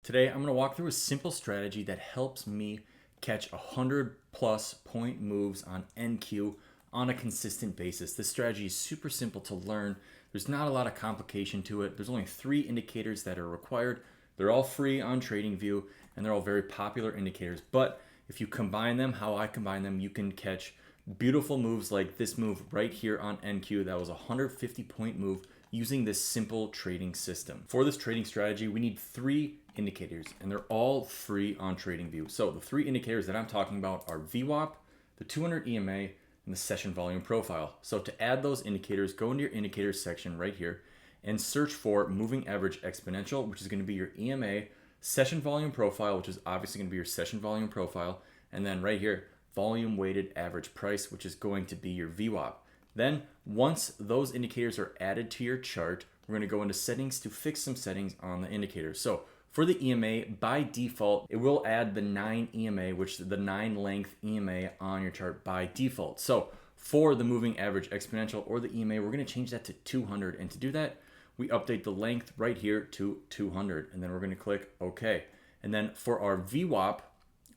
Today, I'm going to walk through a simple strategy that helps me catch 100+ point moves on NQ on a consistent basis. This strategy is super simple to learn. There's not a lot of complication to it. There's only 3 indicators that are required. They're all free on TradingView and they're all very popular indicators. But if you combine them, how I combine them, you can catch beautiful moves like this move right here on NQ. That was a 150 point move using this simple trading system. For this trading strategy, we need 3 indicators and they're all free on TradingView. So the 3 indicators that I'm talking about are VWAP, the 200 EMA, and the session volume profile. So to add those indicators, go into your indicators section right here and search for moving average exponential, which is going to be your EMA, session volume profile, which is obviously going to be your session volume profile, and then right here, volume weighted average price, which is going to be your VWAP. Then once those indicators are added to your chart, we're going to go into settings to fix some settings on the indicators. So for the EMA, by default, it will add the 9 EMA, which is the 9 length EMA on your chart by default. So for the moving average exponential or the EMA, we're going to change that to 200. And to do that, we update the length right here to 200. And then we're going to click OK. And then for our VWAP,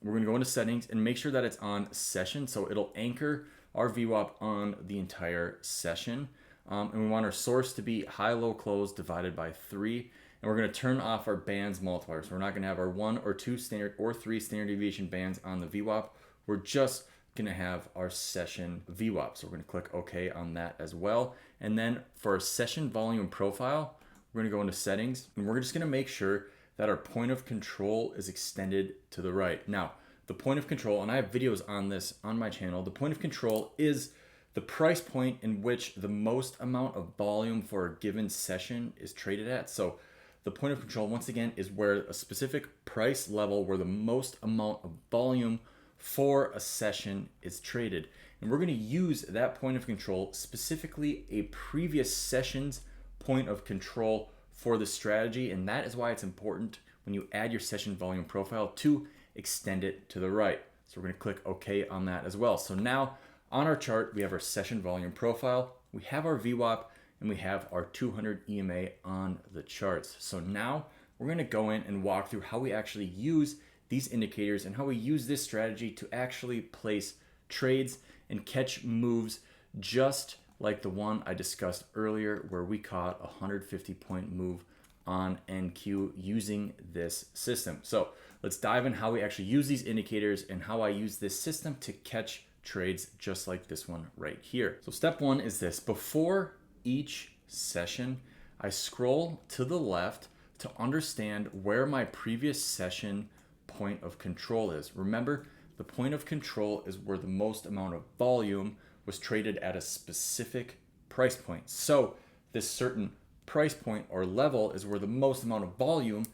we're going to go into settings and make sure that it's on session. So it'll anchor our VWAP on the entire session. And we want our source to be high, low, close divided by 3. And we're going to turn off our bands multiplier. So we're not going to have our 1 or 2 standard or 3 standard deviation bands on the VWAP. We're just going to have our session VWAP. So we're going to click OK on that as well. And then for our session volume profile, we're going to go into settings and we're just going to make sure that our point of control is extended to the right. Now, the point of control, and I have videos on this on my channel, the point of control is the price point in which the most amount of volume for a given session is traded at. So the point of control, once again, is where a specific price level where the most amount of volume for a session is traded. And we're going to use that point of control, specifically a previous session's point of control for the strategy. And that is why it's important when you add your session volume profile to extend it to the right. So we're going to click OK on that as well. So now on our chart, we have our session volume profile, we have our VWAP, and we have our 200 EMA on the charts. So now we're going to go in and walk through how we actually use these indicators and how we use this strategy to actually place trades and catch moves just like the one I discussed earlier where we caught a 150 point move on NQ using this system. So let's dive in how we actually use these indicators and how I use this system to catch trades just like this one right here. So step 1 is this. Before each session, I scroll to the left to understand where my previous session point of control is. Remember, the point of control is where the most amount of volume was traded at a specific price point. So this certain price point or level is where the most amount of volume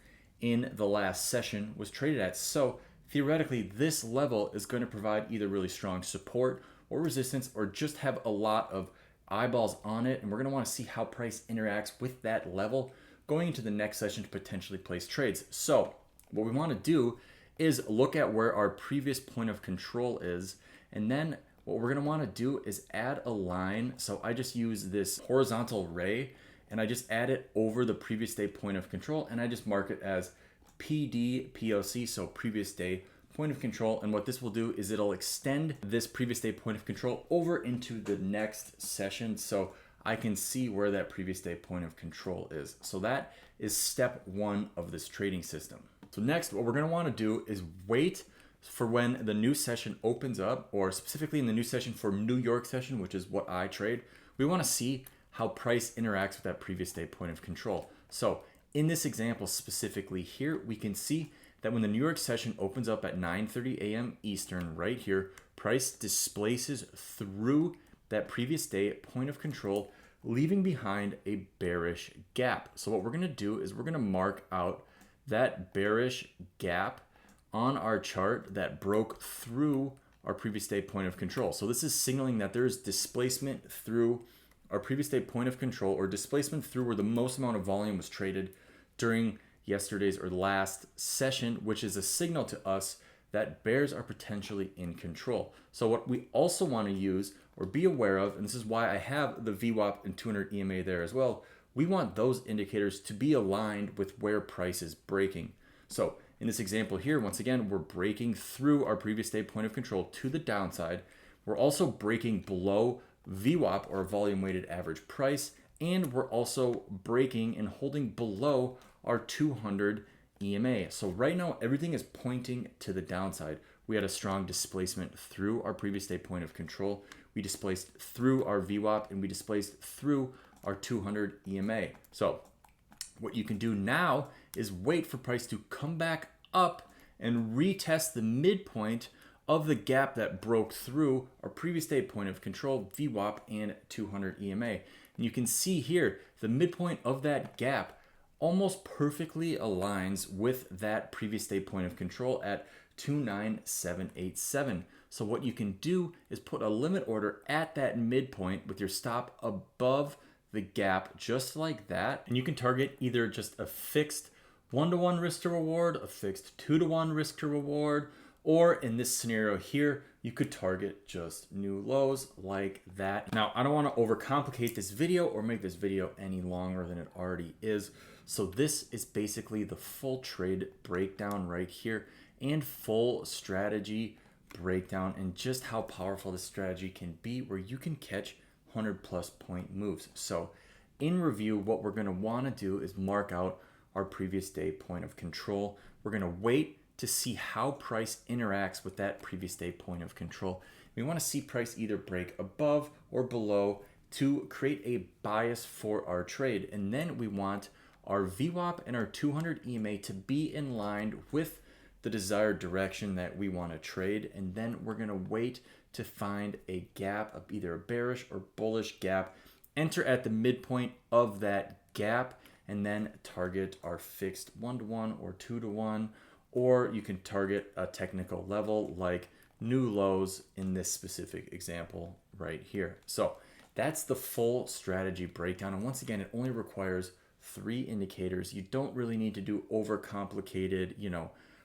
in the last session was traded at. So theoretically, this level is going to provide either really strong support or resistance or just have a lot of eyeballs on it. And we're going to want to see how price interacts with that level going into the next session to potentially place trades. So what we want to do is look at where our previous point of control is. And then what we're going to want to do is add a line. So I just use this horizontal ray and I just add it over the previous day point of control. And I just mark it as PDPOC, so previous day point of control. And what this will do is it'll extend this previous day point of control over into the next session so I can see where that previous day point of control is. So that is step 1 of this trading system. So next, what we're going to want to do is wait for when the new session opens up, or specifically in the new session for New York session, which is what I trade. We want to see how price interacts with that previous day point of control. So in this example specifically here, we can see that when the New York session opens up at 9:30 a.m. Eastern right here, price displaces through that previous day point of control, leaving behind a bearish gap. So what we're going to do is we're going to mark out that bearish gap on our chart that broke through our previous day point of control. So this is signaling that there's displacement through our previous day point of control, or displacement through where the most amount of volume was traded during yesterday's or last session, which is a signal to us that bears are potentially in control. So what we also want to use or be aware of, and this is why I have the VWAP and 200 EMA there as well, we want those indicators to be aligned with where price is breaking. So in this example here, once again, we're breaking through our previous day point of control to the downside. We're also breaking below VWAP, or volume weighted average price, and we're also breaking and holding below our 200 EMA. So right now, everything is pointing to the downside. We had a strong displacement through our previous day point of control. We displaced through our VWAP, and we displaced through our 200 EMA. So what you can do now is wait for price to come back up and retest the midpoint of the gap that broke through our previous day point of control, VWAP, and 200 EMA. And you can see here, the midpoint of that gap almost perfectly aligns with that previous day point of control at 29787. So what you can do is put a limit order at that midpoint with your stop above the gap, just like that. And you can target either just a fixed 1-to-1 risk to reward, a fixed 2-to-1 risk to reward, or in this scenario here, you could target just new lows like that. Now, I don't want to overcomplicate this video or make this video any longer than it already is. So this is basically the full trade breakdown right here and full strategy breakdown, and just how powerful this strategy can be, where you can catch 100+ point moves. So in review, what we're going to want to do is mark out our previous day point of control. We're going to wait to see how price interacts with that previous day point of control. We want to see price either break above or below to create a bias for our trade. And then we want our VWAP and our 200 EMA to be in line with the desired direction that we want to trade. And then we're going to wait to find a gap, of either a bearish or bullish gap, enter at the midpoint of that gap, and then target our fixed 1-to-1 or 2-to-1, or you can target a technical level like new lows in this specific example right here. So that's the full strategy breakdown. And once again, it only requires 3 indicators. You don't really need to do overcomplicated,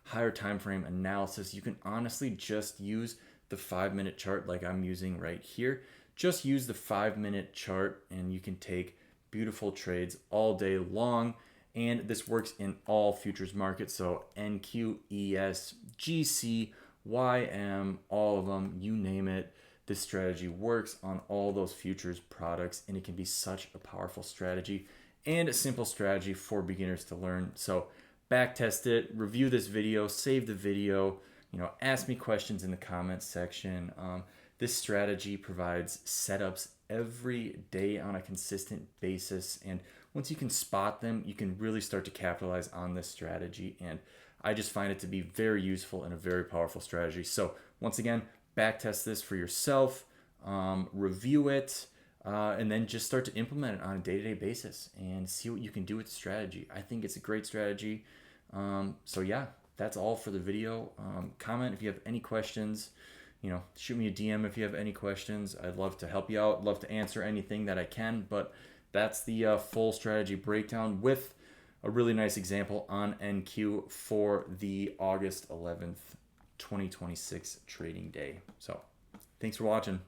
higher time frame analysis. You can honestly just use the 5-minute chart like I'm using right here. Just use the 5-minute chart and you can take beautiful trades all day long. And this works in all futures markets. So NQ, ES, GC, YM, all of them, you name it. This strategy works on all those futures products, and it can be such a powerful strategy and a simple strategy for beginners to learn. So back test it, review this video, save the video, ask me questions in the comments section. This strategy provides setups every day on a consistent basis, and once you can spot them, you can really start to capitalize on this strategy. And I just find it to be very useful and a very powerful strategy. So once again, back test this for yourself, review it, and then just start to implement it on a day-to-day basis and see what you can do with the strategy. I think it's a great strategy. So yeah, that's all for the video. Comment if you have any questions. Shoot me a DM if you have any questions. I'd love to help you out. Love to answer anything that I can. But that's the full strategy breakdown with a really nice example on NQ for the August 11th, 2026 trading day. So thanks for watching.